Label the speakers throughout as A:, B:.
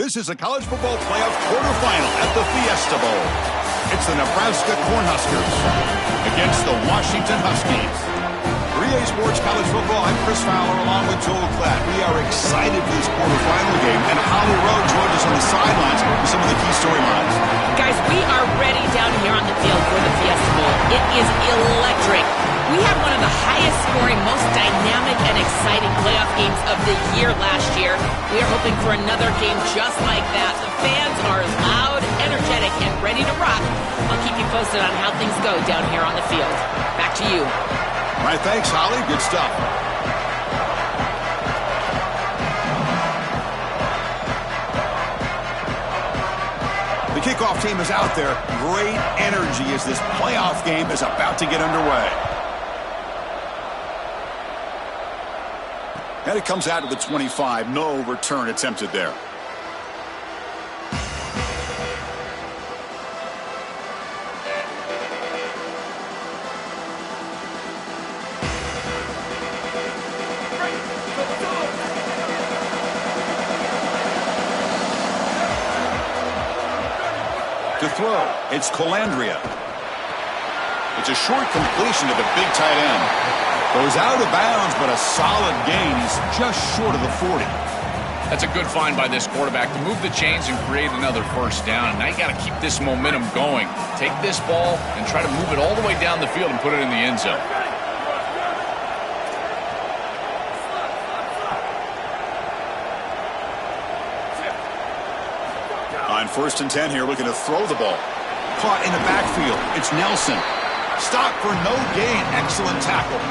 A: This is a college football playoff quarterfinal at the Fiesta Bowl. It's the Nebraska Cornhuskers against the Washington Huskies. 3A Sports College Football, I'm Chris Fowler along with Joel Klatt. We are excited for this quarterfinal game, and Holly Rowe joins us on the sidelines with some of the key storylines.
B: Guys, we are ready down here on the field for the Fiesta Bowl. It is electric. We had one of the highest scoring, most dynamic and exciting playoff games of the year last year. We are hoping for another game just like that. The fans are loud, energetic, and ready to rock. I'll keep you posted on how things go down here on the field. Back to you.
A: All right, thanks, Holly. Good stuff. The kickoff team is out there. Great energy as this playoff game is about to get underway. And it comes out to the 25. No return attempted there. To throw, it's Colandrea. It's a short completion to the big tight end. Goes out of bounds, but a solid gain. He's just short of the 40.
C: That's a good find by this quarterback to move the chains and create another first down. And now you got to keep this momentum going. Take this ball and try to move it all the way down the field and put it in the end zone.
A: On 1st and 10 here, looking to throw the ball. Caught in the backfield. It's Nelson. Stop for no gain. Excellent tackle.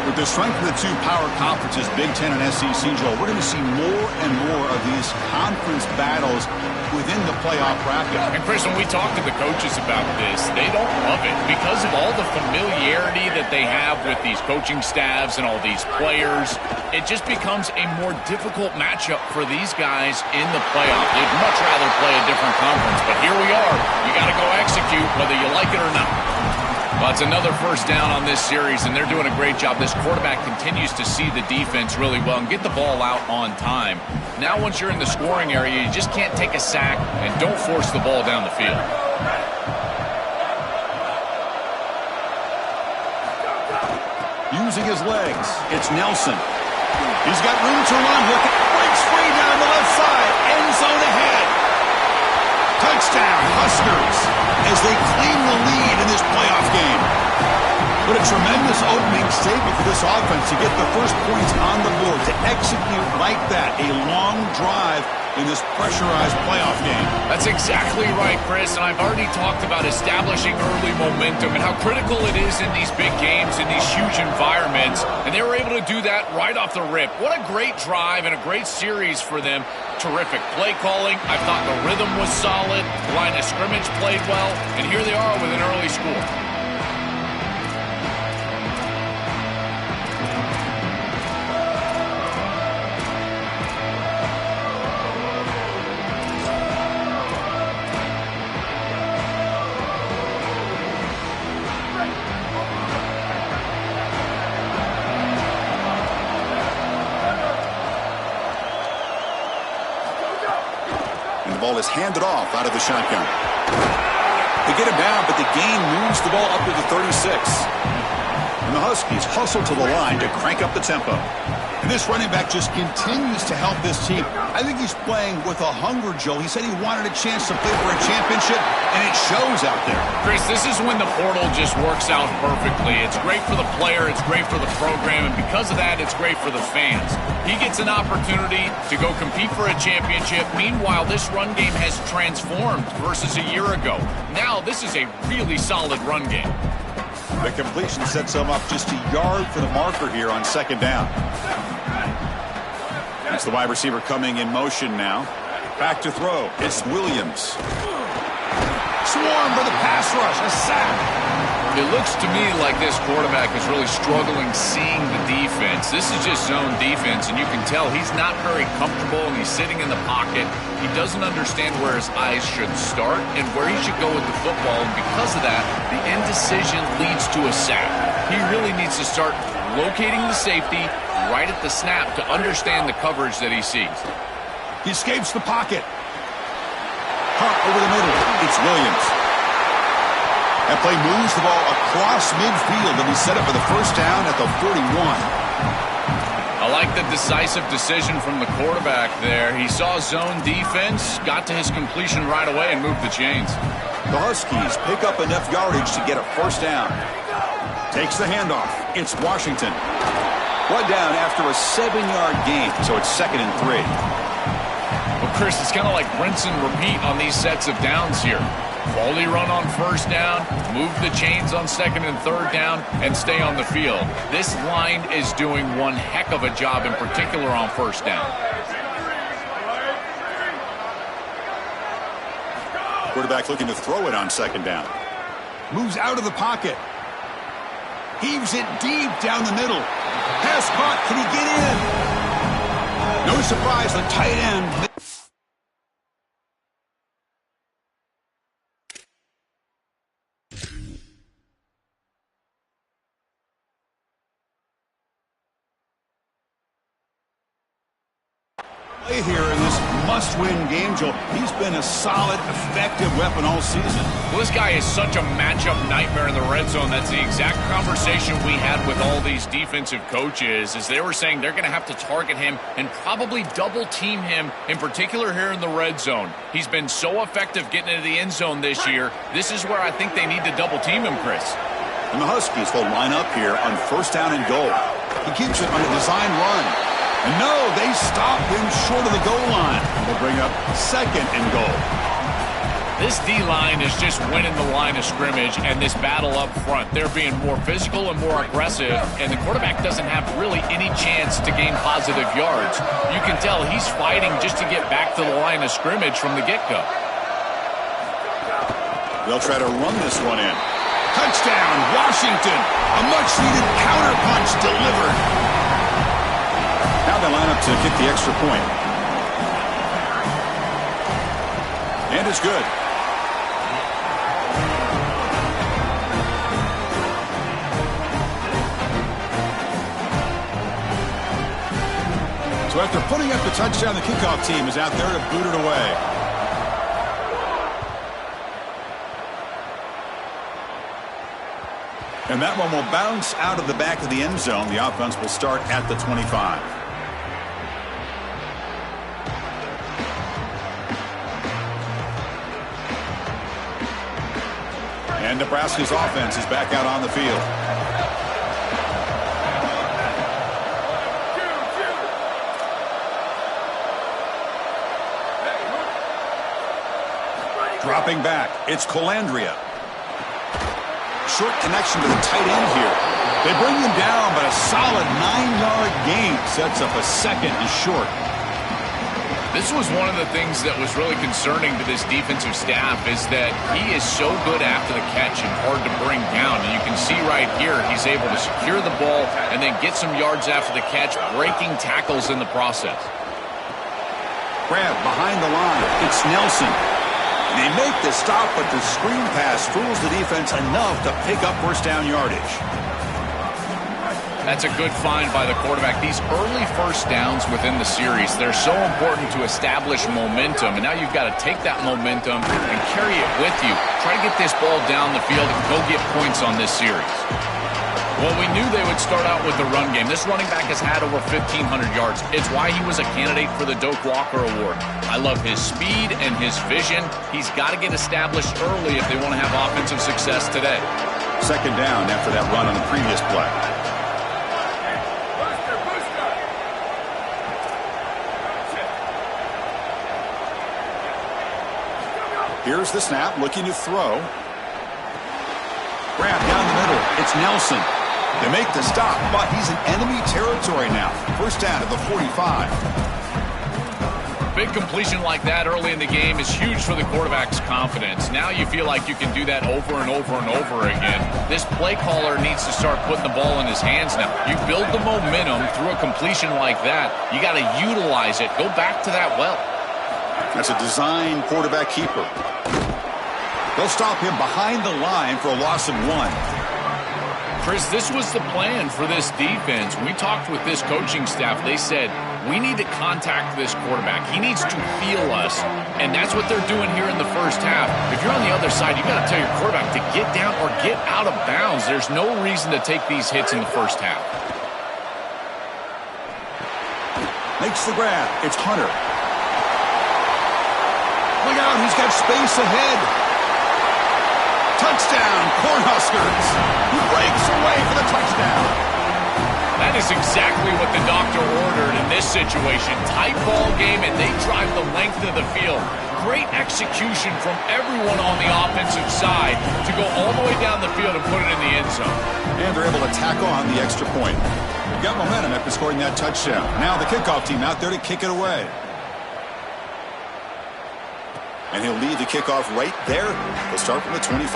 A: With the strength of the two power conferences, Big Ten and SEC, Joel, we're going to see more and more of these conference battles within the playoff bracket.
C: And Chris, when we talk to the coaches about this, they don't love it because of all the familiarity that they have with these coaching staffs and all these players. It just becomes a more difficult matchup for these guys in the playoff. They'd much rather play a different conference, but here we are. You got to go execute whether you like it or not. Well, it's another first down on this series, and they're doing a great job. This quarterback continues to see the defense really well and get the ball out on time. Now, once you're in the scoring area, you just can't take a sack and don't force the ball down the field.
A: Using his legs, it's Nelson. He's got room to run. Breaks free down the left side. End zone ahead. Touchdown, Huskers, as they claim the lead in this playoff game. What a tremendous opening statement for this offense to get the first points on the board, to execute like that, a long drive in this pressurized playoff game.
C: That's exactly right, Chris, and I've already talked about establishing early momentum and how critical it is in these big games, in these huge environments, and they were able to do that right off the rip. What a great drive and a great series for them. Terrific play calling. I thought the rhythm was solid. The line of scrimmage played well, and here they are with an early score.
A: The ball is handed off out of the shotgun. They get him down, but the gain moves the ball up to the 36. And the Huskies hustle to the line to crank up the tempo. And this running back just continues to help this team. I think he's playing with a hunger, Joe. He said he wanted a chance to play for a championship, and it shows out there.
C: Chris, this is when the portal just works out perfectly. It's great for the player, it's great for the program, and because of that, it's great for the fans. He gets an opportunity to go compete for a championship. Meanwhile, this run game has transformed versus a year ago. Now, this is a really solid run game.
A: The completion sets him up just a yard for the marker here on 2nd down. It's the wide receiver coming in motion now. Back to throw. It's Williams. Swarm for the pass rush. A sack.
C: It looks to me like this quarterback is really struggling seeing the defense. This is just zone defense, and you can tell he's not very comfortable, and he's sitting in the pocket. He doesn't understand where his eyes should start and where he should go with the football, and because of that, the indecision leads to a sack. He really needs to start locating the safety right at the snap to understand the coverage that he sees.
A: He escapes the pocket. caught over the middle. It's Williams. That play moves the ball across midfield, and he's set up for the first down at the 41.
C: I like the decisive decision from the quarterback there. He saw zone defense, got to his completion right away, and moved the chains.
A: The Huskies pick up enough yardage to get a first down. Takes the handoff. It's Washington. Brought down after a 7-yard gain, so it's 2nd and 3.
C: Well, Chris, it's kind of like rinse and repeat on these sets of downs here. Quality run on first down, move the chains on 2nd and 3rd down, and stay on the field. This line is doing one heck of a job, in particular on first down.
A: Quarterback looking to throw it on 2nd down. Moves out of the pocket. Heaves it deep down the middle. Pass caught. Can he get in? No surprise, the tight end. Here in this must-win game, Joe. He's been a solid, effective weapon all season.
C: Well, this guy is such a matchup nightmare in the red zone. That's the exact conversation we had with all these defensive coaches, as they were saying they're going to have to target him and probably double-team him, in particular here in the red zone. He's been so effective getting into the end zone this year. This is where I think they need to double-team him, Chris.
A: And the Huskies will line up here on 1st down and goal. He keeps it on a design run. And no, they stop him short of the goal line. They'll bring up 2nd and goal.
C: This D-line is just winning the line of scrimmage, and this battle up front. They're being more physical and more aggressive, and the quarterback doesn't have really any chance to gain positive yards. You can tell he's fighting just to get back to the line of scrimmage from the get-go.
A: They'll try to run this one in. Touchdown, Washington. A much-needed counterpunch delivered. Now they line up to kick the extra point. And it's good. So after putting up the touchdown, the kickoff team is out there to boot it away. And that one will bounce out of the back of the end zone. The offense will start at the 25. And Nebraska's offense is back out on the field. Dropping back, it's Colandrea. Short connection to the tight end here. They bring him down, but a solid 9-yard gain sets up a 2nd and short.
C: This was one of the things that was really concerning to this defensive staff, is that he is so good after the catch and hard to bring down. And you can see right here, he's able to secure the ball and then get some yards after the catch, breaking tackles in the process.
A: Grab behind the line. It's Nelson. They make the stop, but the screen pass fools the defense enough to pick up first down yardage.
C: That's a good find by the quarterback. These early first downs within the series, they're so important to establish momentum. And now you've got to take that momentum and carry it with you. Try to get this ball down the field and go get points on this series. Well, we knew they would start out with the run game. This running back has had over 1,500 yards. It's why he was a candidate for the Doak Walker Award. I love his speed and his vision. He's got to get established early if they want to have offensive success today.
A: 2nd down after that run on the previous play. Here's the snap, looking to throw. Grab down the middle. It's Nelson. They make the stop, but he's in enemy territory now. First down at the 45.
C: Big completion like that early in the game is huge for the quarterback's confidence. Now you feel like you can do that over and over and over again. This play caller needs to start putting the ball in his hands now. You build the momentum through a completion like that. You got to utilize it. Go back to that well.
A: That's a design quarterback keeper. They'll stop him behind the line for a loss of 1.
C: Chris, this was the plan for this defense. When we talked with this coaching staff, they said, we need to contact this quarterback. He needs to feel us, and that's what they're doing here in the first half. If you're on the other side, you got to tell your quarterback to get down or get out of bounds. There's no reason to take these hits in the first half.
A: Makes the grab. It's Hunter. Look out, he's got space ahead. Touchdown, Cornhuskers. He breaks away for the touchdown.
C: That is exactly what the doctor ordered in this situation. Tight ball game, and they drive the length of the field. Great execution from everyone on the offensive side to go all the way down the field and put it in the end zone.
A: And they're able to tack on the extra point. They've got momentum after scoring that touchdown. Now the kickoff team out there to kick it away. And he'll lead the kickoff right there. They'll start from the 25.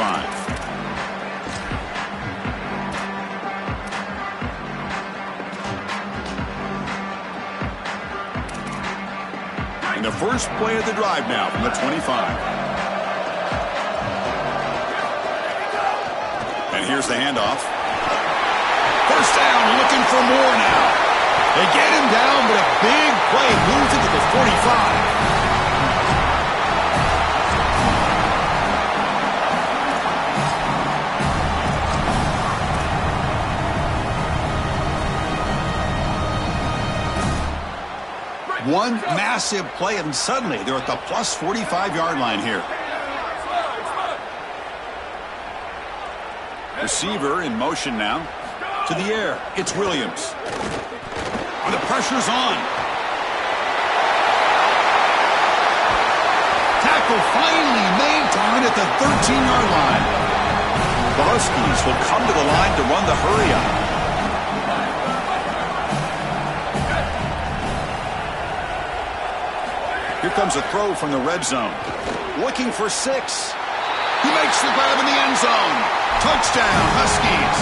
A: And the first play of the drive now from the 25. And here's the handoff. First down, looking for more now. They get him down, but a big play moves into the 45. One massive play, and suddenly they're at the plus 45-yard line here. Receiver in motion now. To the air. It's Williams. And the pressure's on. Tackle finally made down at the 13-yard line. The Huskies will come to the line to run the hurry-up. Here comes a throw from the red zone. Looking for 6. He makes the grab in the end zone. Touchdown, Huskies.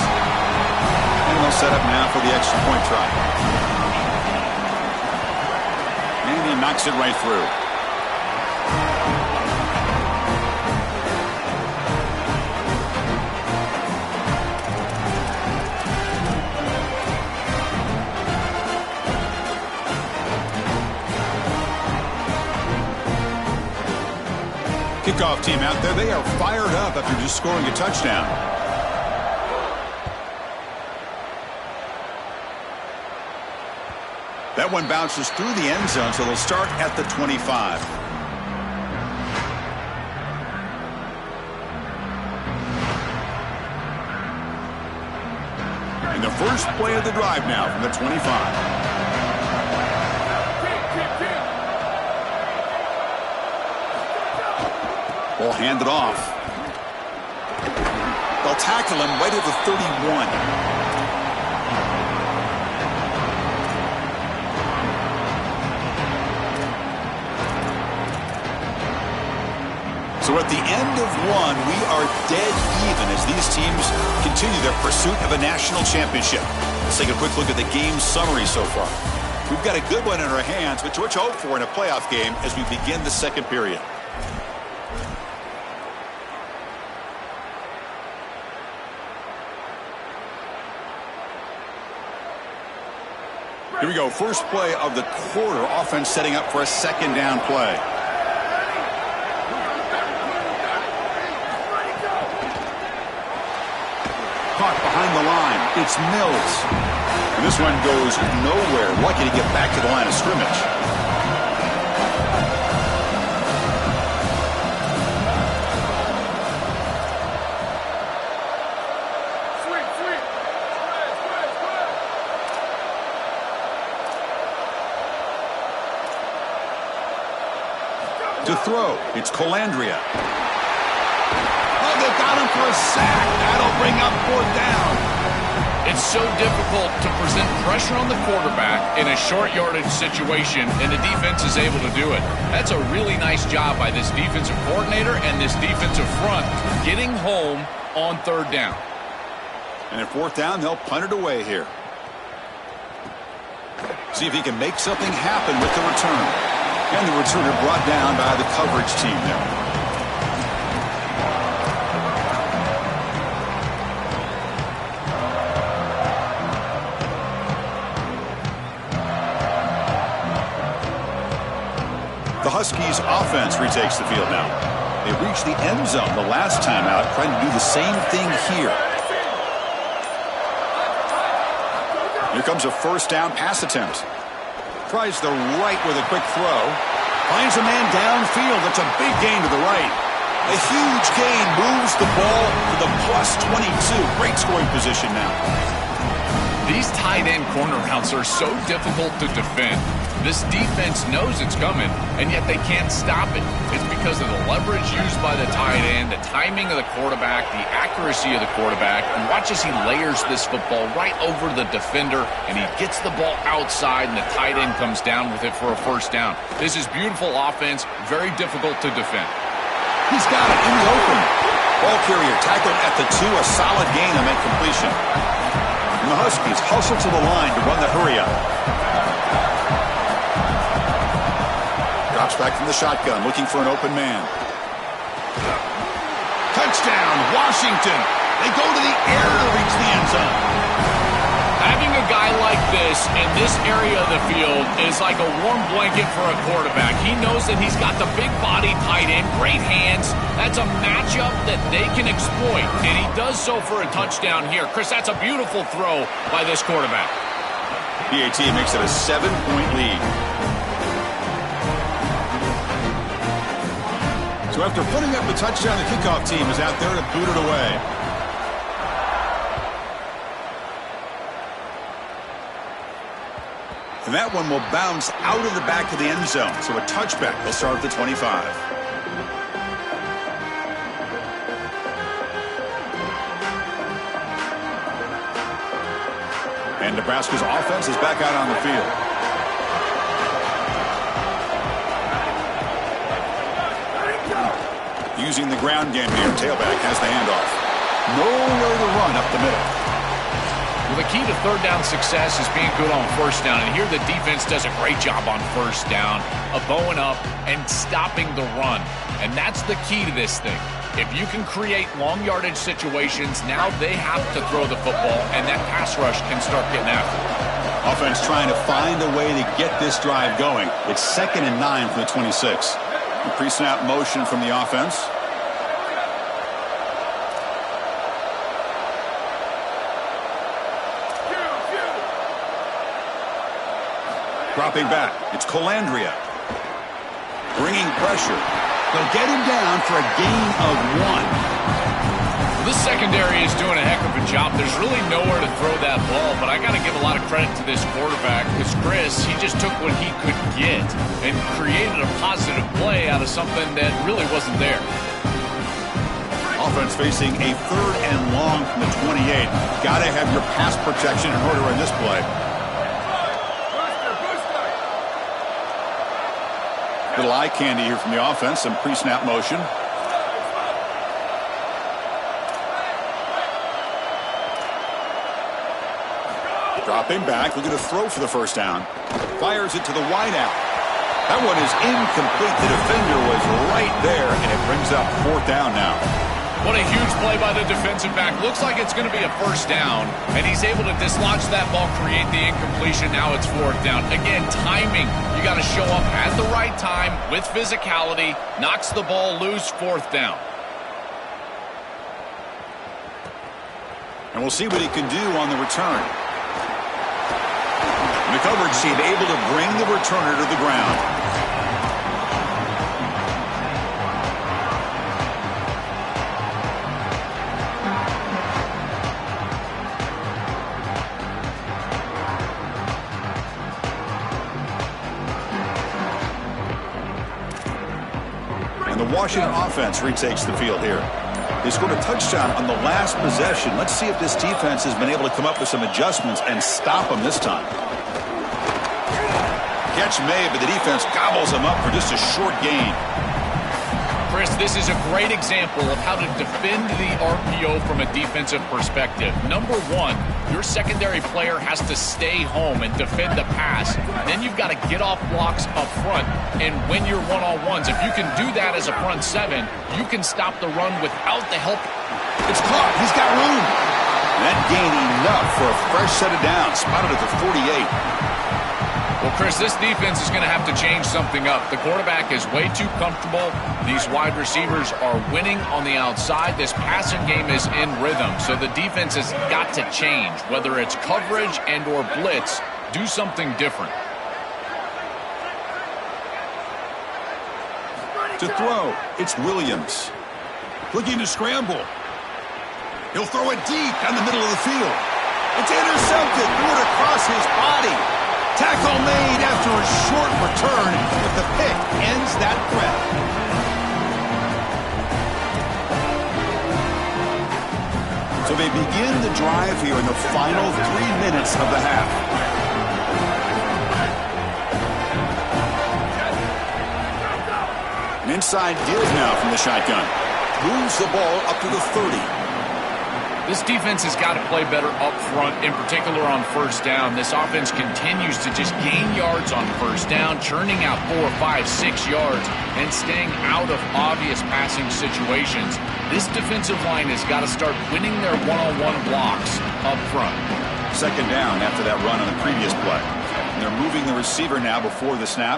A: And they'll set up now for the extra point try. And he knocks it right through. Kickoff team out there, they are fired up after just scoring a touchdown. That one bounces through the end zone, so they'll start at the 25. And the first play of the drive now from the 25. Ball handed off. They'll tackle him right at the 31. So at the end of one, we are dead even as these teams continue their pursuit of a national championship. Let's take a quick look at the game summary so far. We've got a good one in our hands, which we're to hope for in a playoff game as we begin the second period. Here we go. First play of the quarter. Offense setting up for a second down play. Caught behind the line. It's Mills. And this one goes nowhere. Lucky to get back to the line of scrimmage. To throw, it's Colandrea. Oh, they've got him for a sack. That'll bring up 4th down.
C: It's so difficult to present pressure on the quarterback in a short yardage situation, and the defense is able to do it. That's a really nice job by this defensive coordinator and this defensive front getting home on 3rd down.
A: And at 4th down, they'll punt it away here. See if he can make something happen with the return. And the returner brought down by the coverage team there. The Huskies offense retakes the field now. They reached the end zone the last time out, trying to do the same thing here. Here comes a first down pass attempt. Tries the right with a quick throw. Finds a man downfield. That's a big gain to the right. A huge gain moves the ball to the plus 22. Great scoring position now.
C: These tight end corner routes are so difficult to defend. This defense knows it's coming, and yet they can't stop it. It's because of the leverage used by the tight end, the timing of the quarterback, the accuracy of the quarterback. And watch as he layers this football right over the defender, and he gets the ball outside, and the tight end comes down with it for a first down. This is beautiful offense, very difficult to defend.
A: He's got it in the open. Ball carrier tackled at the 2, a solid gain on that completion. And the Huskies hustle to the line to run the hurry up. Drops back from the shotgun, looking for an open man. Touchdown, Washington. They go to the air to reach the end zone.
C: Having a guy like this in this area of the field is like a warm blanket for a quarterback. He knows that he's got the big body tight end, great hands. That's a matchup that they can exploit, and he does so for a touchdown here. Chris, that's a beautiful throw by this quarterback.
A: PAT makes it a 7-point lead. So after putting up the touchdown, the kickoff team is out there to boot it away. And that one will bounce out of the back of the end zone. So a touchback. They'll start at the 25. And Nebraska's offense is back out on the field. Using the ground game here. Tailback has the handoff. Nowhere to run up the middle.
C: Well, the key to third down success is being good on first down. And here the defense does a great job on first down of bowing up and stopping the run. And that's the key to this thing. If you can create long yardage situations, now they have to throw the football, and that pass rush can start getting after it.
A: Offense trying to find a way to get this drive going. It's 2nd and 9 from the 26. Pre-snap motion from the offense. Dropping back. It's Colandrea. Bringing pressure. They'll get him down for a gain of 1.
C: This secondary is doing a heck of a job. There's really nowhere to throw that ball, but I got to give a lot of credit to this quarterback because Chris, he just took what he could get and created a positive play out of something that really wasn't there.
A: Offense facing a 3rd and long from the 28. Got to have your pass protection in order in this play. Little eye candy here from the offense. Some pre-snap motion. Dropping back, looking to throw for the first down. Fires it to the wideout. That one is incomplete. The defender was right there, and it brings up 4th down now.
C: What a huge play by the defensive back. Looks like it's going to be a first down, and he's able to dislodge that ball, create the incompletion. Now it's 4th down. Again, timing. You got to show up at the right time with physicality. Knocks the ball loose, 4th down.
A: And we'll see what he can do on the return. The coverage team able to bring the returner to the ground. And the Washington offense retakes the field here. They scored a touchdown on the last possession. Let's see if this defense has been able to come up with some adjustments and stop them this time. Catch made, but the defense gobbles them up for just a short gain.
C: Chris, this is a great example of how to defend the RPO from a defensive perspective. Number one, your secondary player has to stay home and defend the pass. Then you've got to get off blocks up front and win your one-on-ones. If you can do that as a front seven, you can stop the run without the help.
A: It's caught. He's got room. That gain enough for a fresh set of downs. Spotted at the 48.
C: Well, Chris, this defense is going to have to change something up. The quarterback is way too comfortable. These wide receivers are winning on the outside. This passing game is in rhythm, so the defense has got to change. Whether it's coverage and or blitz, do something different.
A: To throw, it's Williams. Looking to scramble. He'll throw it deep down the middle of the field. It's intercepted. Threw it across his body. Tackle made after a short return, but the pick ends that threat. So they begin the drive here in the final 3 minutes of the half. An inside deal now from the shotgun. Moves the ball up to the 30.
C: This defense has got to play better up front, in particular on first down. This offense continues to just gain yards on first down, churning out 4, 5, 6 yards, and staying out of obvious passing situations. This defensive line has got to start winning their one-on-one blocks up front.
A: Second down after that run on the previous play. And they're moving the receiver now before the snap.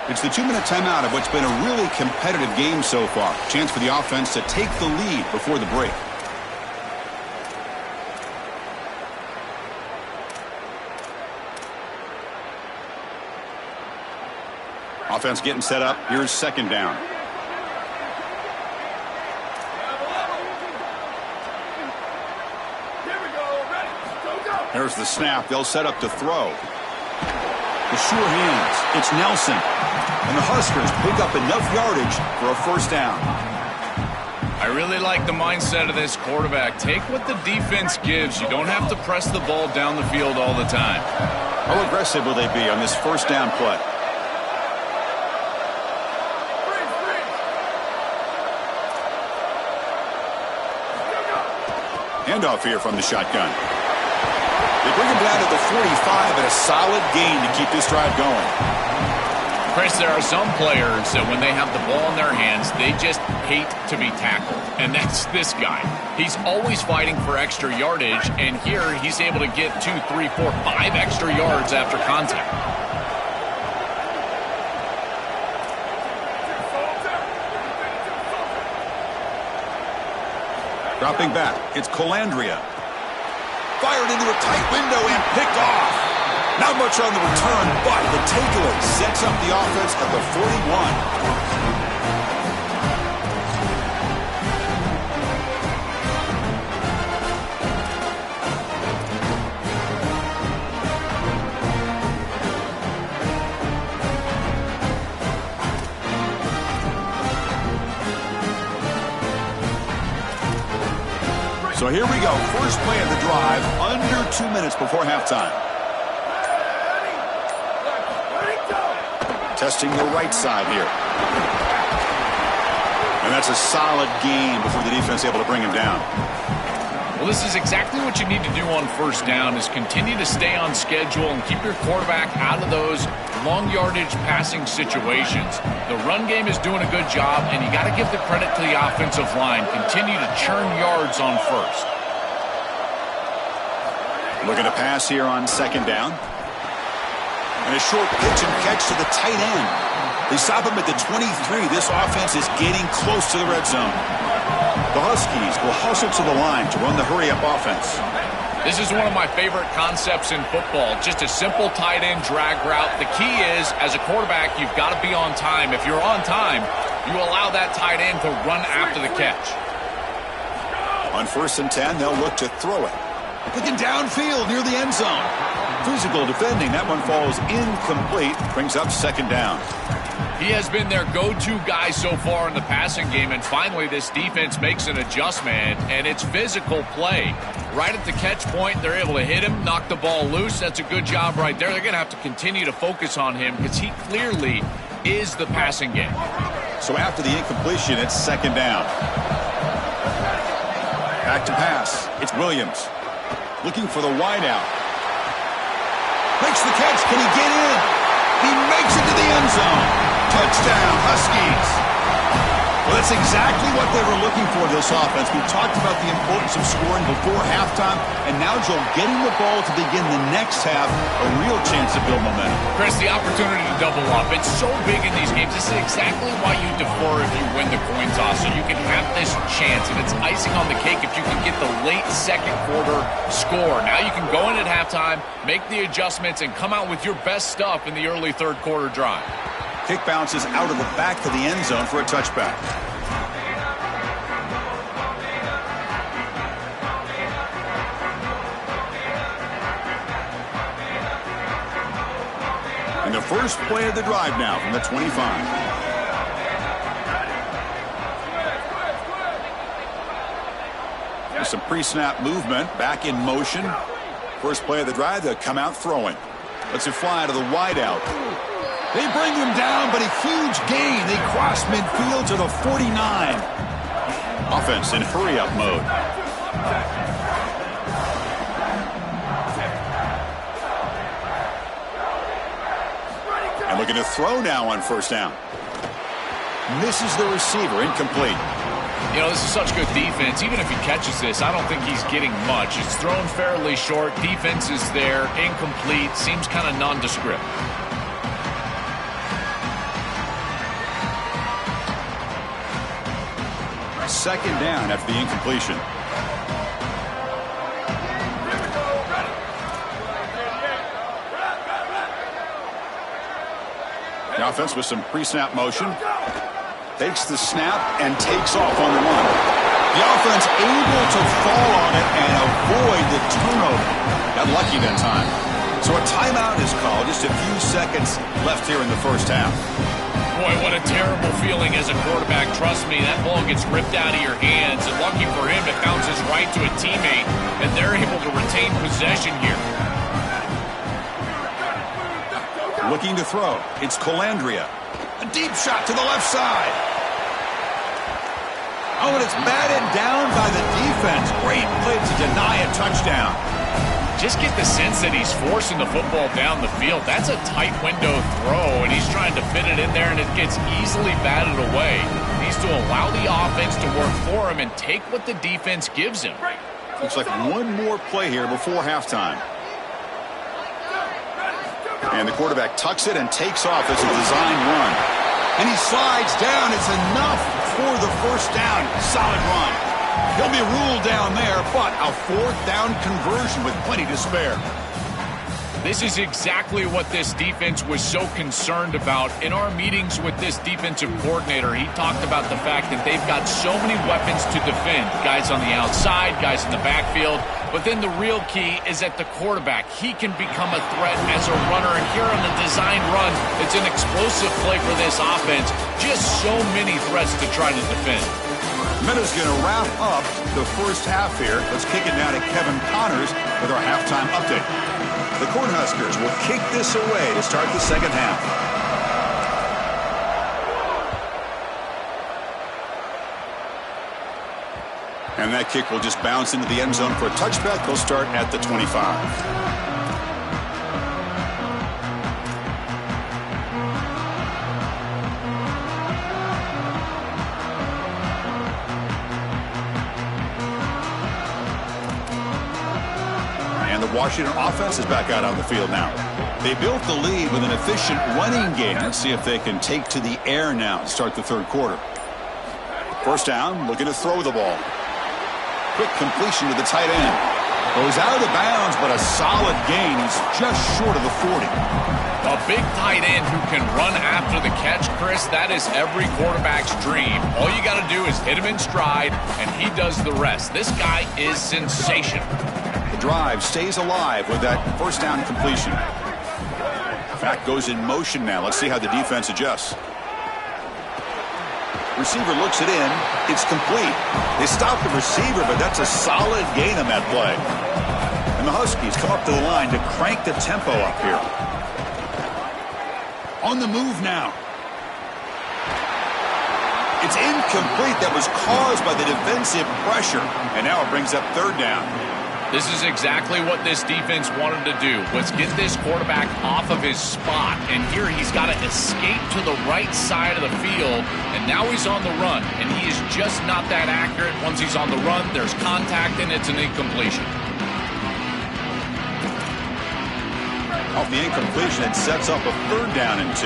A: It's the 2-minute timeout of what's been a really competitive game so far. Chance for the offense to take the lead before the break. Offense getting set up. Here's second down. There's the snap. They'll set up to throw. The sure hands. It's Nelson. And the Huskers pick up enough yardage for a first down.
C: I really like the mindset of this quarterback. Take what the defense gives. You don't have to press the ball down the field all the time.
A: How aggressive will they be on this first down play? Handoff here from the shotgun. They bring him down to the 45 and a solid gain to keep this drive going.
C: Chris, there are some players that when they have the ball in their hands, they just hate to be tackled. And that's this guy. He's always fighting for extra yardage, and here he's able to get 2, 3, 4, 5 extra yards after contact.
A: Dropping back, it's Colandrea. Fired into a tight window and picked off. Not much on the return, but the takeaway sets up the offense at the 41. So here we go. First play of the drive, under 2 minutes before halftime. Testing the right side here. And that's a solid gain before the defense is able to bring him down.
C: Well, this is exactly what you need to do on first down, is continue to stay on schedule and keep your quarterback out of those long yardage passing situations. The run game is doing a good job, and you got to give the credit to the offensive line. Continue to churn yards on first.
A: Looking to pass here on second down. And a short pitch and catch to the tight end. They stop him at the 23. This offense is getting close to the red zone. The Huskies will hustle to the line to run the hurry-up offense.
C: This is one of my favorite concepts in football. Just a simple tight end drag route. The key is, as a quarterback, you've got to be on time. If you're on time, you allow that tight end to run after the catch.
A: On 1st and 10, they'll look to throw it. Looking downfield near the end zone. Physical defending. That one falls incomplete. Brings up second down.
C: He has been their go-to guy so far in the passing game, and finally this defense makes an adjustment, and it's physical play. Right at the catch point, they're able to hit him, knock the ball loose. That's a good job right there. They're going to have to continue to focus on him because he clearly is the passing game.
A: So after the incompletion, it's second down. Back to pass. It's Williams. Looking for the wideout. Makes the catch. Can he get in? He makes it to the end zone. Touchdown, Huskies. Well, that's exactly what they were looking for, this offense. We talked about the importance of scoring before halftime, and now, Joel, getting the ball to begin the next half, a real chance to build momentum.
C: Chris, the opportunity to double up, it's so big in these games. This is exactly why you defer if you win the coin toss, so you can have this chance, and it's icing on the cake if you can get the late second quarter score. Now you can go in at halftime, make the adjustments, and come out with your best stuff in the early third quarter drive.
A: Kick bounces out of the back of the end zone for a touchback. And the first play of the drive now from the 25. There's some pre-snap movement, back in motion. First play of the drive, they'll come out throwing. Lets it fly to the wideout. They bring him down, but a huge gain. They cross midfield to the 49. Offense in hurry-up mode. And looking to throw now on first down. Misses the receiver, incomplete.
C: You know, this is such good defense. Even if he catches this, I don't think he's getting much. It's thrown fairly short. Defense is there, incomplete, seems kind of nondescript.
A: Second down after the incompletion. The offense with some pre-snap motion. Takes the snap and takes off on the run. The offense able to fall on it and avoid the turnover. Got lucky that time. So a timeout is called. Just a few seconds left here in the first half.
C: Boy, what a terrible feeling as a quarterback. Trust me, that ball gets ripped out of your hands. And lucky for him, it bounces right to a teammate. And they're able to retain possession here.
A: Looking to throw. It's Colandrea. A deep shot to the left side. Oh, and it's batted down by the defense. Great play to deny a touchdown.
C: Just get the sense that he's forcing the football down the field. That's a tight window throw, and he's trying to fit it in there, and it gets easily batted away. He needs to allow the offense to work for him and take what the defense gives him.
A: Looks like one more play here before halftime. And the quarterback tucks it and takes off as a design run. And he slides down. It's enough for the first down. Solid run. He'll be ruled down there, but a fourth down conversion with plenty to spare.
C: This is exactly what this defense was so concerned about. In our meetings with this defensive coordinator, he talked about the fact that they've got so many weapons to defend. Guys on the outside, guys in the backfield. But then the real key is at the quarterback. He can become a threat as a runner. And here on the design run, it's an explosive play for this offense. Just so many threats to try to defend.
A: Minna's going to wrap up the first half here. Let's kick it now to Kevin Connors with our halftime update. The Cornhuskers will kick this away to start the second half. And that kick will just bounce into the end zone for a touchback. They'll start at the 25. Washington offense is back out on the field now. They built the lead with an efficient running game. Let's see if they can take to the air now to start the third quarter. First down, looking to throw the ball. Quick completion to the tight end. Goes out of bounds, but a solid gain. He's just short of the 40.
C: A big tight end who can run after the catch, Chris, that is every quarterback's dream. All you got to do is hit him in stride, and he does the rest. This guy is sensational.
A: Drive stays alive with that first down completion. Back goes in motion now. Let's see how the defense adjusts. Receiver looks it in. It's complete. They stop the receiver, but that's a solid gain on that play. And the Huskies come up to the line to crank the tempo up here. On the move now. It's incomplete. That was caused by the defensive pressure. And now it brings up third down.
C: This is exactly what this defense wanted to do, was get this quarterback off of his spot. And here he's got to escape to the right side of the field, and now he's on the run. And he is just not that accurate. Once he's on the run, there's contact, and it's an incompletion.
A: Off the incompletion, it sets up a 3rd down and 2.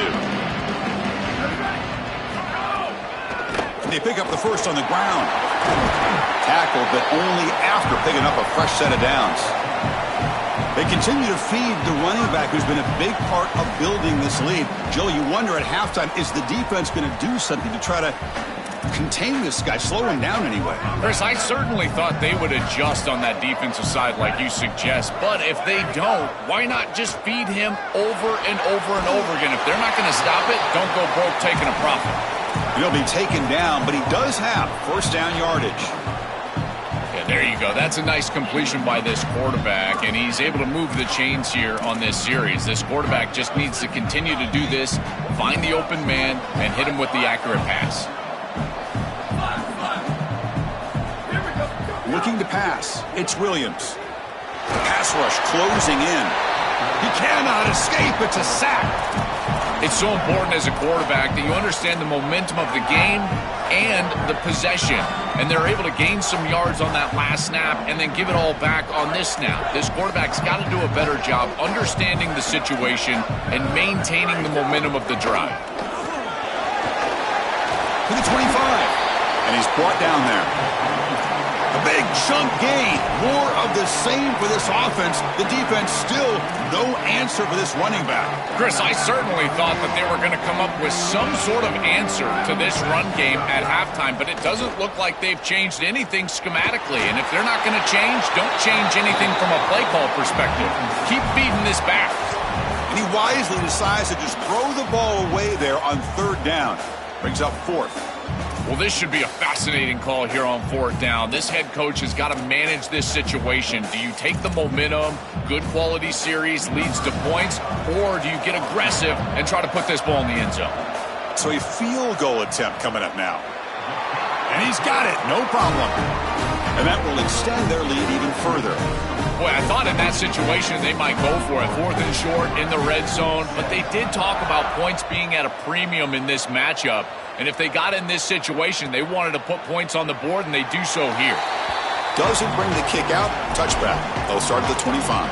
A: They pick up the first on the ground. Tackled, but only after picking up a fresh set of downs. They continue to feed the running back, who's been a big part of building this lead. Joe, you wonder at halftime, is the defense going to do something to try to contain this guy, slow him down anyway?
C: Chris, I certainly thought they would adjust on that defensive side like you suggest, but if they don't, why not just feed him over and over and over again? If they're not going to stop it, don't go broke taking a profit.
A: He'll be taken down, but he does have 1st down yardage.
C: Yeah, there you go. That's a nice completion by this quarterback, and he's able to move the chains here on this series. This quarterback just needs to continue to do this, find the open man, and hit him with the accurate pass.
A: Looking to pass. It's Williams. The pass rush closing in. He cannot escape. It's a sack.
C: It's so important as a quarterback that you understand the momentum of the game and the possession. And they're able to gain some yards on that last snap and then give it all back on this snap. This quarterback's got to do a better job understanding the situation and maintaining the momentum of the drive.
A: To the 25. And he's brought down there. A big chunk gain. More of the same for this offense. The defense still no answer for this running back.
C: Chris, I certainly thought that they were going to come up with some sort of answer to this run game at halftime, but it doesn't look like they've changed anything schematically. And if they're not going to change, don't change anything from a play call perspective. Keep feeding this back.
A: And he wisely decides to just throw the ball away there on 3rd down. Brings up 4th.
C: Well, this should be a fascinating call here on 4th down. This head coach has got to manage this situation. Do you take the momentum, good quality series leads to points, or do you get aggressive and try to put this ball in the end zone?
A: So a field goal attempt coming up now. And he's got it, no problem. And that will extend their lead even further.
C: Boy, I thought in that situation they might go for it. 4th and short in the red zone, but they did talk about points being at a premium in this matchup. And if they got in this situation, they wanted to put points on the board, and they do so here.
A: Doesn't bring the kick out. Touchback. They'll start at the 25.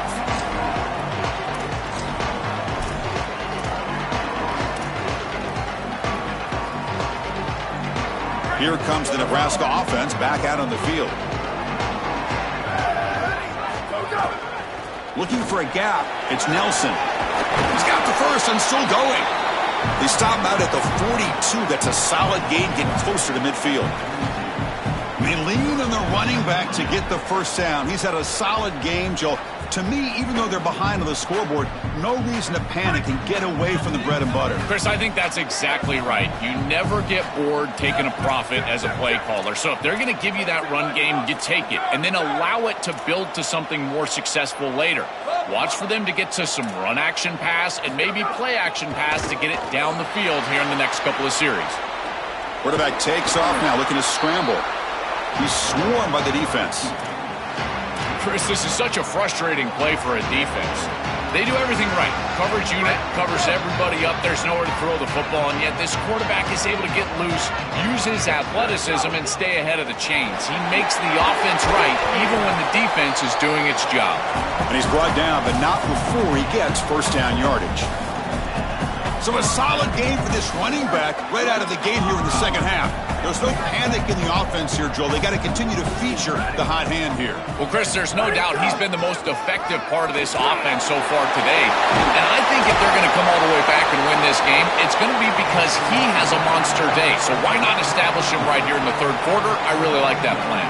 A: Here comes the Nebraska offense back out on the field. Looking for a gap. It's Nelson. He's got the first and still going. They stop him out at the 42. That's a solid gain, getting closer to midfield. They lean on the running back to get the 1st down. He's had a solid game, Joe. To me, even though they're behind on the scoreboard, no reason to panic and get away from the bread and butter.
C: Chris, I think that's exactly right. You never get bored taking a profit as a play caller. So if they're going to give you that run game, you take it and then allow it to build to something more successful later. Watch for them to get to some run action pass and maybe play action pass to get it down the field here in the next couple of series.
A: Quarterback takes off now, looking to scramble. He's swarmed by the defense.
C: Chris, this is such a frustrating play for a defense. They do everything right. Coverage unit covers everybody up. There's nowhere to throw the football, and yet this quarterback is able to get loose, use his athleticism, and stay ahead of the chains. He makes the offense right, even when the defense is doing its job.
A: And he's brought down, but not before he gets 1st down yardage. So a solid game for this running back right out of the gate here in the 2nd half. There's no panic in the offense here, Joel. They got to continue to feature the hot hand here.
C: Well, Chris, there's no doubt he's been the most effective part of this offense so far today. And I think if they're going to come all the way back and win this game, it's going to be because he has a monster day. So why not establish him right here in the 3rd quarter? I really like that plan.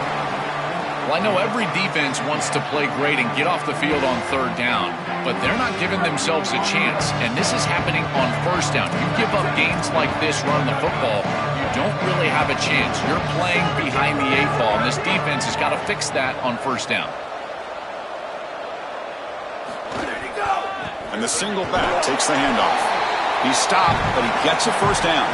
C: Well, I know every defense wants to play great and get off the field on 3rd down, but they're not giving themselves a chance, and this is happening on 1st down. You give up gains like this running the football, you don't really have a chance. You're playing behind the 8 ball, and this defense has got to fix that on 1st down.
A: And the single back takes the handoff. He's stopped, but he gets a 1st down.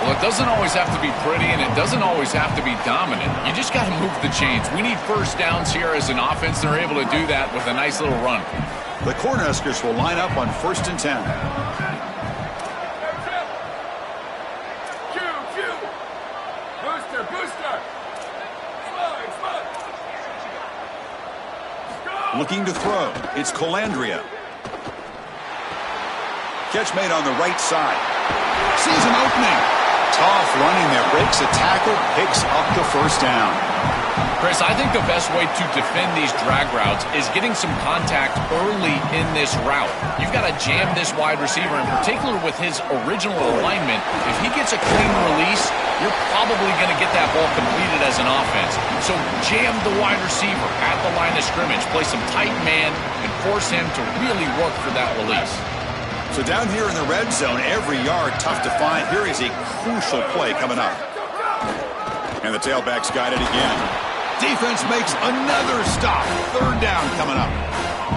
C: Well, it doesn't always have to be pretty, and it doesn't always have to be dominant. You just got to move the chains. We need first downs here as an offense. They're able to do that with a nice little run.
A: The Cornhuskers will line up on 1st and 10. Looking to throw. It's Colandrea. Catch made on the right side. Sees an opening. Tough running there. Breaks a tackle. Picks up the first down.
C: Chris, I think the best way to defend these drag routes is getting some contact early in this route. You've got to jam this wide receiver, in particular with his original alignment. If he gets a clean release, you're probably going to get that ball completed as an offense. So jam the wide receiver at the line of scrimmage. Play some tight man and force him to really work for that release.
A: So down here in the red zone, every yard tough to find. Here is a crucial play coming up. And the tailback's got it again. Defense makes another stop. 3rd down coming up.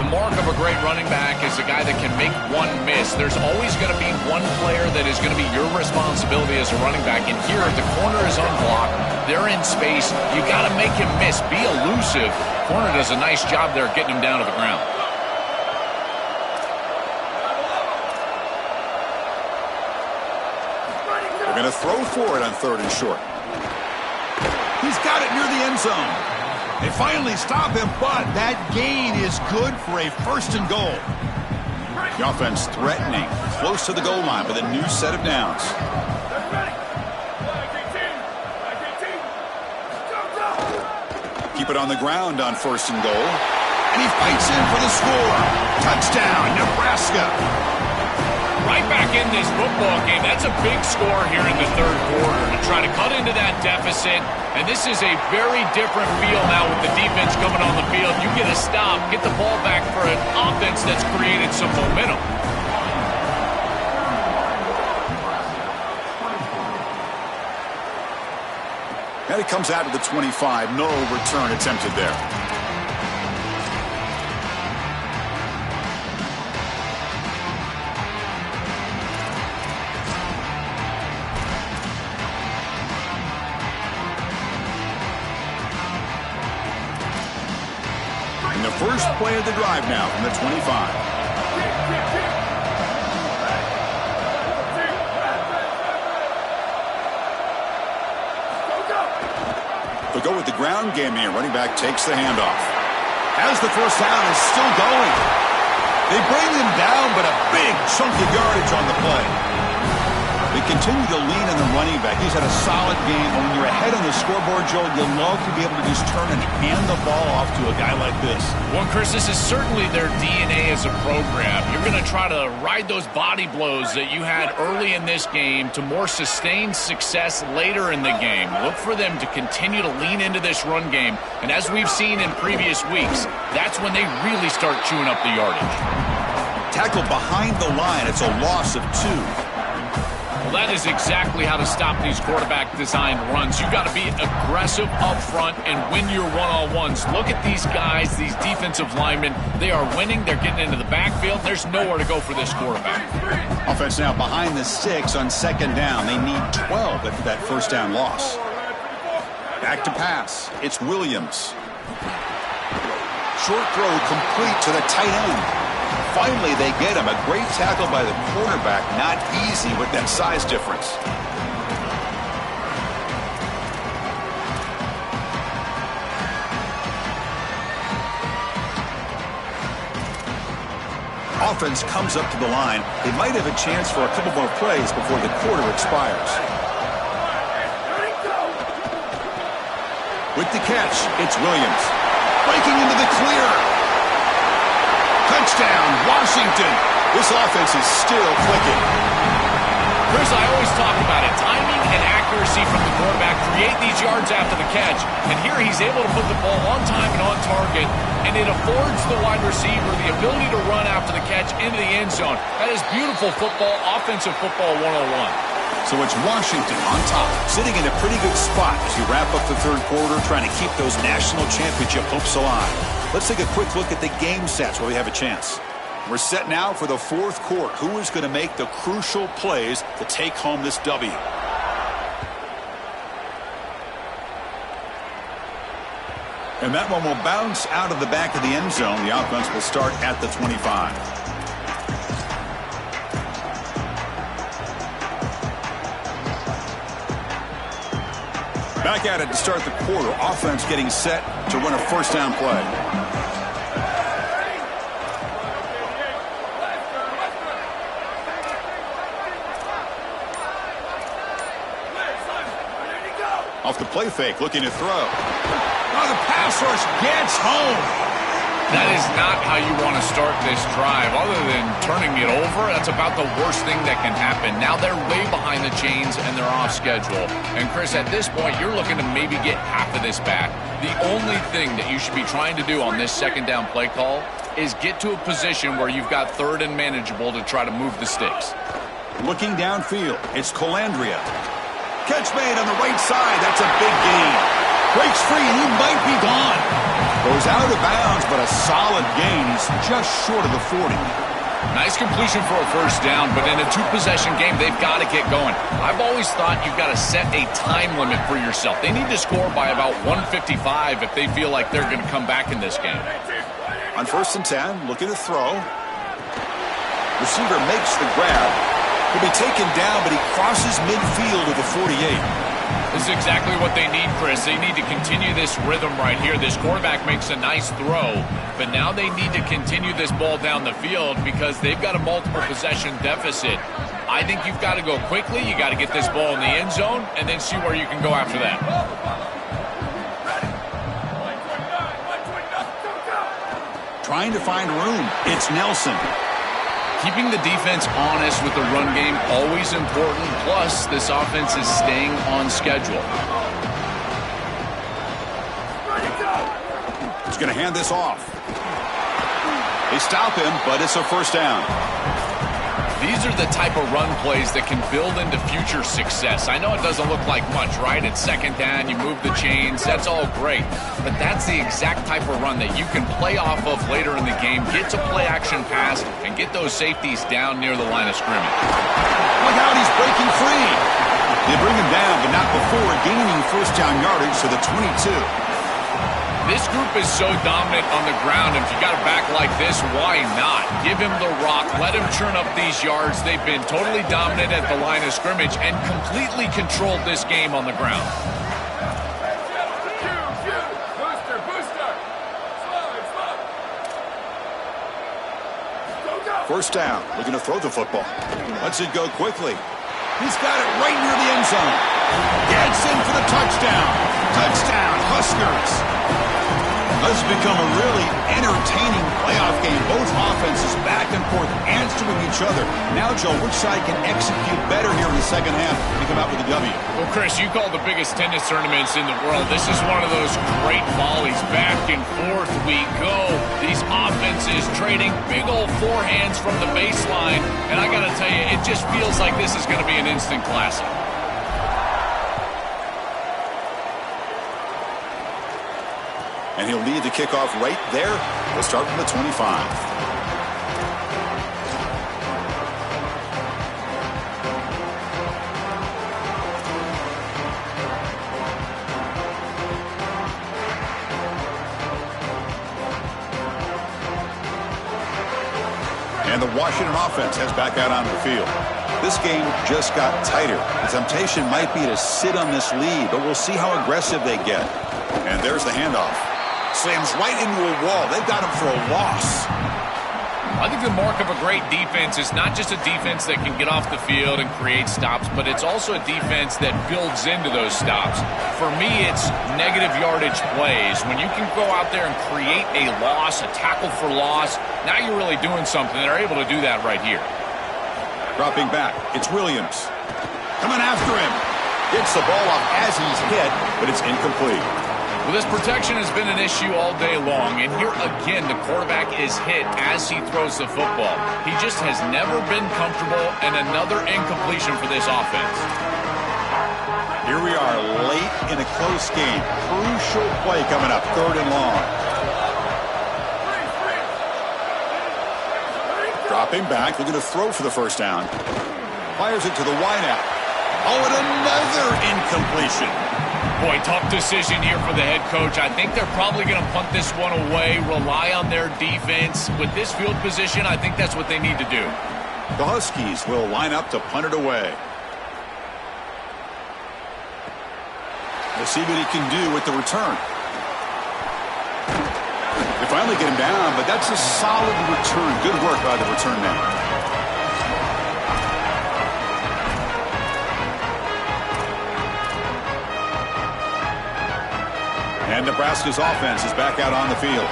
C: The mark of a great running back is a guy that can make one miss. There's always going to be one player that is going to be your responsibility as a running back. And here, the corner is unblocked. They're in space. You got to make him miss. Be elusive. Corner does a nice job there getting him down to the ground.
A: They're going to throw for it on 3rd and short. He's got it near the end zone. They finally stop him, but that gain is good for a 1st and goal. The offense threatening, close to the goal line with a new set of downs. Keep it on the ground on 1st and goal. And he fights in for the score. Touchdown, Nebraska.
C: Right back in this football game. That's a big score here in the 3rd quarter to try to cut into that deficit. And this is a very different feel now with the defense coming on the field. You get a stop, get the ball back for an offense that's created some momentum.
A: And it comes out to the 25. No return attempted there. First play of the drive now from the 25. They'll go with the ground game here. Running back takes the handoff. As the first down is still going. They bring him down, but a big chunk of yardage on the play. They continue to lean on the running back. He's had a solid game. When you're ahead on the scoreboard, Joel, you love to be able to just turn and hand the ball off to a guy like this.
C: Well, Chris, this is certainly their DNA as a program. You're going to try to ride those body blows that you had early in this game to more sustained success later in the game. Look for them to continue to lean into this run game. And as we've seen in previous weeks, that's when they really start chewing up the yardage.
A: Tackle behind the line. It's a loss of 2.
C: Well, that is exactly how to stop these quarterback-designed runs. You've got to be aggressive up front and win your one-on-ones. Look at these guys, these defensive linemen. They are winning. They're getting into the backfield. There's nowhere to go for this quarterback.
A: Offense now behind the 6 on 2nd down. They need 12 after that first down loss. Back to pass. It's Williams. Short throw complete to the tight end. Finally, they get him. A great tackle by the quarterback. Not easy with that size difference. Offense comes up to the line. They might have a chance for a couple more plays before the quarter expires. With the catch, it's Williams. Breaking into the clear. Touchdown, Washington. This offense is still clicking.
C: Chris, I always talk about it. Timing and accuracy from the quarterback create these yards after the catch. And here he's able to put the ball on time and on target. And it affords the wide receiver the ability to run after the catch into the end zone. That is beautiful football, offensive football 101.
A: So it's Washington on top, sitting in a pretty good spot as you wrap up the 3rd quarter, trying to keep those national championship hopes alive. Let's take a quick look at the game sets while we have a chance. We're set now for the 4th quarter. Who is going to make the crucial plays to take home this W? And that one will bounce out of the back of the end zone. The offense will start at the 25. Back at it to start the quarter. Offense getting set to run a first down play. Off the play fake, looking to throw. Oh, the pass rush gets home.
C: That is not how you want to start this drive. Other than turning it over, that's about the worst thing that can happen. Now they're way behind the chains and they're off schedule. And Chris, at this point, you're looking to maybe get half of this back. The only thing that you should be trying to do on this second down play call is get to a position where you've got third and manageable to try to move the sticks.
A: Looking downfield, it's Colandrea. Catch made on the right side. That's a big gain. Breaks free, and he might be gone. Goes out of bounds, but a solid gain. He's just short of the 40.
C: Nice completion for a first down, but in a two-possession game, they've got to get going. I've always thought you've got to set a time limit for yourself. They need to score by about 155 if they feel like they're going to come back in this game.
A: On 1st and 10, looking to throw. Receiver makes the grab. He'll be taken down, but he crosses midfield to the 48.
C: This is exactly what they need, Chris. They need to continue this rhythm right here. This quarterback makes a nice throw, but now they need to continue this ball down the field because they've got a multiple possession deficit. I think you've got to go quickly. You got to get this ball in the end zone and then see where you can go after that.
A: Trying to find room. It's Nelson.
C: Keeping the defense honest with the run game, always important. Plus, this offense is staying on schedule.
A: He's going to hand this off. They stop him, but it's a first down.
C: These are the type of run plays that can build into future success. I know it doesn't look like much, right? It's second down, you move the chains, that's all great. But that's the exact type of run that you can play off of later in the game, get to play action pass, and get those safeties down near the line of scrimmage.
A: Look out, he's breaking free. They bring him down, but not before gaining first down yardage to the 22.
C: This group is so dominant on the ground. If you got a back like this, why not? Give him the rock. Let him churn up these yards. They've been totally dominant at the line of scrimmage and completely controlled this game on the ground.
A: First down. Looking to throw the football. Lets it go quickly. He's got it right near the end zone. Gets in for the touchdown. Touchdown, Huskers. This has become a really entertaining playoff game. Both offenses back and forth answering each other. Now, Joe, which side can execute better here in the second half to come out with a W?
C: Well, Chris, you call the biggest tennis tournaments in the world. This is one of those great volleys. Back and forth we go. These offenses trading big old forehands from the baseline. And I got to tell you, it just feels like this is going to be an instant classic.
A: And he'll lead the kickoff right there. We'll start from the 25. And the Washington offense heads back out onto the field. This game just got tighter. The temptation might be to sit on this lead, but we'll see how aggressive they get. And there's the handoff. Slams right into a wall. They've got him for a loss.
C: I think the mark of a great defense is not just a defense that can get off the field and create stops, but it's also a defense that builds into those stops. For me, it's negative yardage plays. When you can go out there and create a loss, a tackle for loss, now you're really doing something. They're able to do that right here.
A: Dropping back, it's Williams. Coming after him. Gets the ball off as he's hit, but it's incomplete.
C: Well, this protection has been an issue all day long, and here again, the quarterback is hit as he throws the football. He just has never been comfortable, and another incompletion for this offense.
A: Here we are late in a close game. Crucial play coming up, 3rd and long. Dropping back, looking to throw for the first down. Fires it to the wideout. Oh, and another incompletion.
C: Boy, tough decision here for the head coach. I think they're probably going to punt this one away, rely on their defense. With this field position, I think that's what they need to do.
A: The Huskies will line up to punt it away. We'll see what he can do with the return. They finally get him down, but that's a solid return. Good work by the return man. And Nebraska's offense is back out on the field.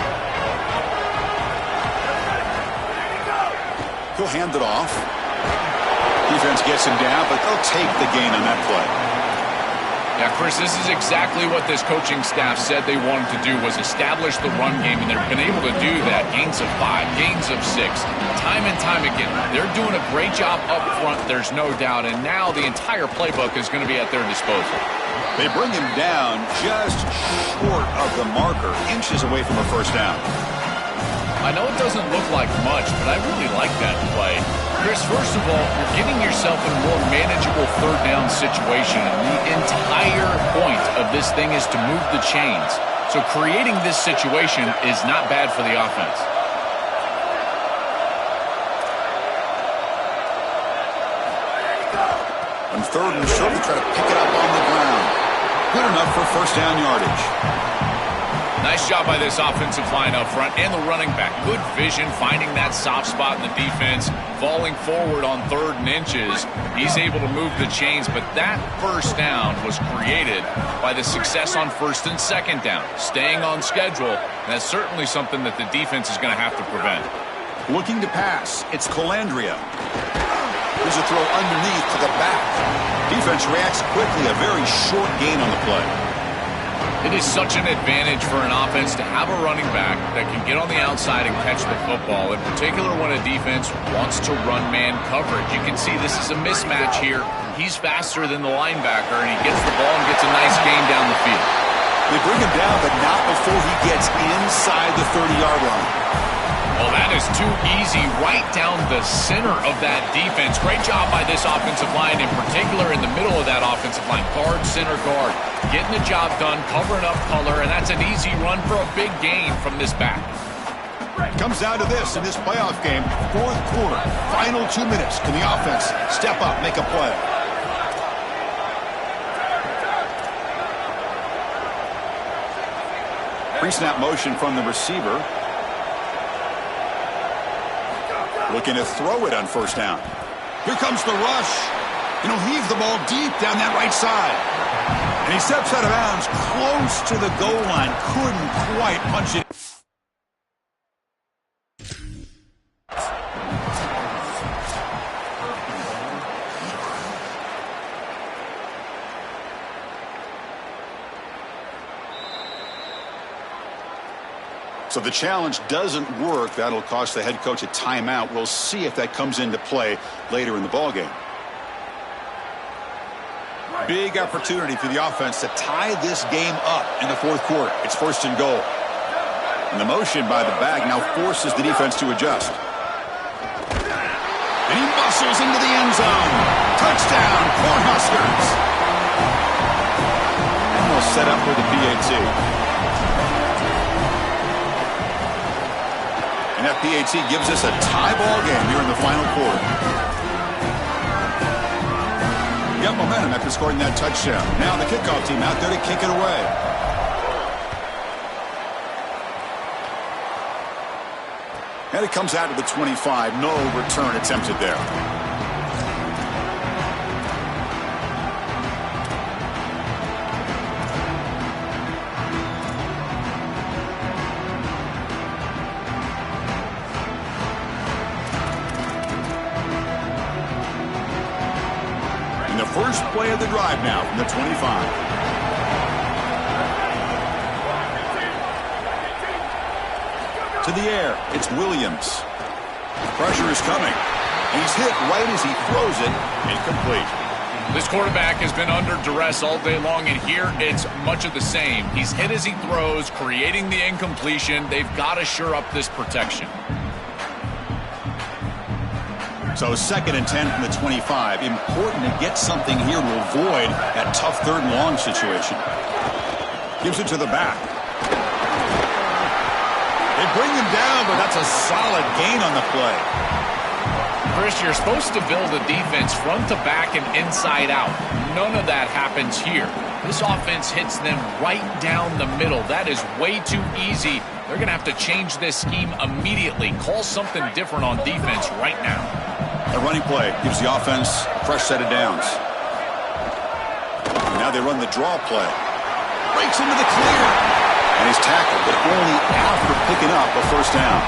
A: He'll hand it off. Defense gets him down, but they'll take the gain on that play.
C: Yeah, Chris, this is exactly what this coaching staff said they wanted to do, was establish the run game, and they've been able to do that. Gains of 5, gains of 6, time and time again. They're doing a great job up front, there's no doubt, and now the entire playbook is going to be at their disposal.
A: They bring him down just short of the marker, inches away from a first down.
C: I know it doesn't look like much, but I really like that play. Chris, first of all, you're getting yourself in a more manageable third down situation. The entire point of this thing is to move the chains. So creating this situation is not bad for the offense.
A: On third and short, they try to pick it up on the ground. Good enough for first down yardage.
C: Nice job by this offensive line up front and the running back. Good vision, finding that soft spot in the defense, falling forward on 3rd and inches. He's able to move the chains, but that first down was created by the success on 1st and 2nd down. Staying on schedule, that's certainly something that the defense is going to have to prevent.
A: Looking to pass, it's Colandrea. There's a throw underneath to the back. Defense reacts quickly, a very short gain on the play.
C: It is such an advantage for an offense to have a running back that can get on the outside and catch the football, in particular when a defense wants to run man coverage. You can see this is a mismatch here. He's faster than the linebacker, and he gets the ball and gets a nice gain down the field.
A: They bring him down, but not before he gets inside the 30-yard line.
C: Well, that is too easy, right down the center of that defense. Great job by this offensive line, in particular in the middle of that offensive line. Guard, center guard, getting the job done, covering up color, and that's an easy run for a big gain from this back.
A: Comes down to this in this playoff game, 4th quarter, final 2 minutes. Can the offense step up, make a play? Pre-snap motion from the receiver. Looking to throw it on first down. Here comes the rush. And he'll heave the ball deep down that right side. And he steps out of bounds close to the goal line. Couldn't quite punch it. So the challenge doesn't work. That'll cost the head coach a timeout. We'll see if that comes into play later in the ballgame. Big opportunity for the offense to tie this game up in the 4th quarter. It's 1st and goal. And the motion by the back now forces the defense to adjust. And he muscles into the end zone. Touchdown, Cornhuskers. And we'll set up for the PAT. And that PAT gives us a tie ball game here in the final quarter. Got momentum after scoring that touchdown. Now the kickoff team out there to kick it away. And it comes out to the 25. No return attempted there. First play of the drive now from the 25. To the air, it's Williams. Pressure is coming, and he's hit right as he throws it, incomplete.
C: This quarterback has been under duress all day long, and here it's much of the same. He's hit as he throws, creating the incompletion. They've got to shore up this protection.
A: So 2nd and 10 from the 25. Important to get something here to avoid that tough 3rd and long situation. Gives it to the back. They bring him down, but that's a solid gain on the play.
C: Chris, you're supposed to build a defense front to back and inside out. None of that happens here. This offense hits them right down the middle. That is way too easy. They're going to have to change this scheme immediately. Call something different on defense right now.
A: The running play gives the offense a fresh set of downs. And now they run the draw play. Breaks into the clear. And he's tackled, but only after picking up a 1st down.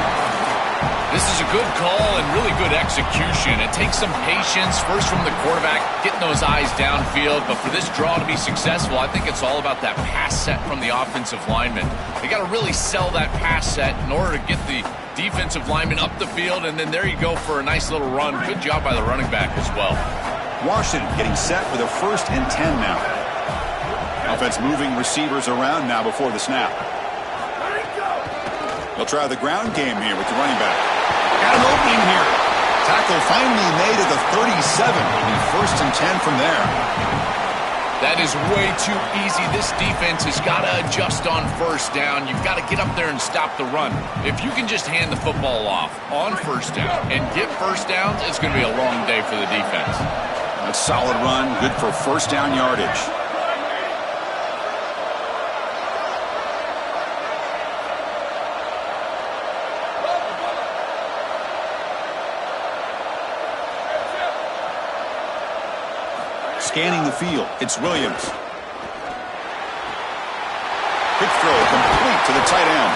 C: This is a good call and really good execution. It takes some patience, first from the quarterback, getting those eyes downfield. But for this draw to be successful, I think it's all about that pass set from the offensive lineman. They got to really sell that pass set in order to get the defensive lineman up the field, and then there you go for a nice little run. Good job by the running back as well.
A: Washington getting set for the 1st and 10 now. Offense moving receivers around now before the snap. They'll try the ground game here with the running back. Got an opening here. Tackle finally made at the 37. It'll be 1st and 10 from there.
C: That is way too easy. This defense has got to adjust on 1st down. You've got to get up there and stop the run. If you can just hand the football off on 1st down and get 1st downs, it's going to be a long day for the defense.
A: A solid run, good for 1st down yardage. Scanning the field, it's Williams. Quick throw, complete to the tight end.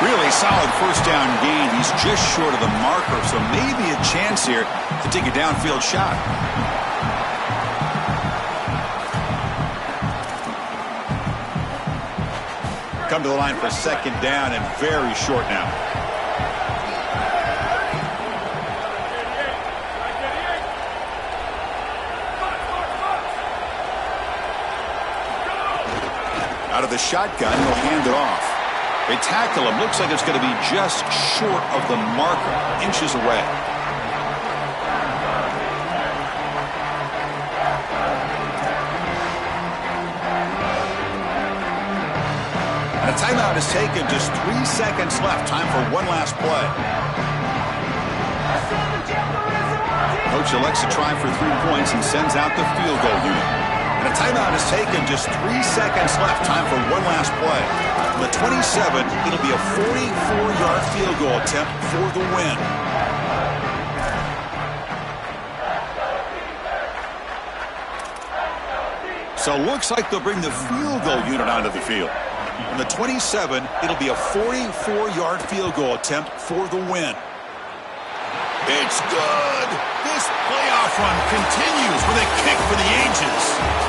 A: Really solid 1st down gain. He's just short of the marker, so maybe a chance here to take a downfield shot. Come to the line for 2nd down and very short now. Out of the shotgun, he'll hand it off. They tackle him. Looks like it's going to be just short of the marker, inches away. And a timeout is taken. Just 3 seconds left. Time for one last play. Coach elects to try for 3 points and sends out the field goal unit. And a timeout is taken. Just 3 seconds left. Time for one last play. From the 27, it'll be a 44-yard field goal attempt for the win. So looks like they'll bring the field goal unit onto the field. From the 27, it'll be a 44-yard field goal attempt for the win. It's good. This playoff run continues with a kick for the ages.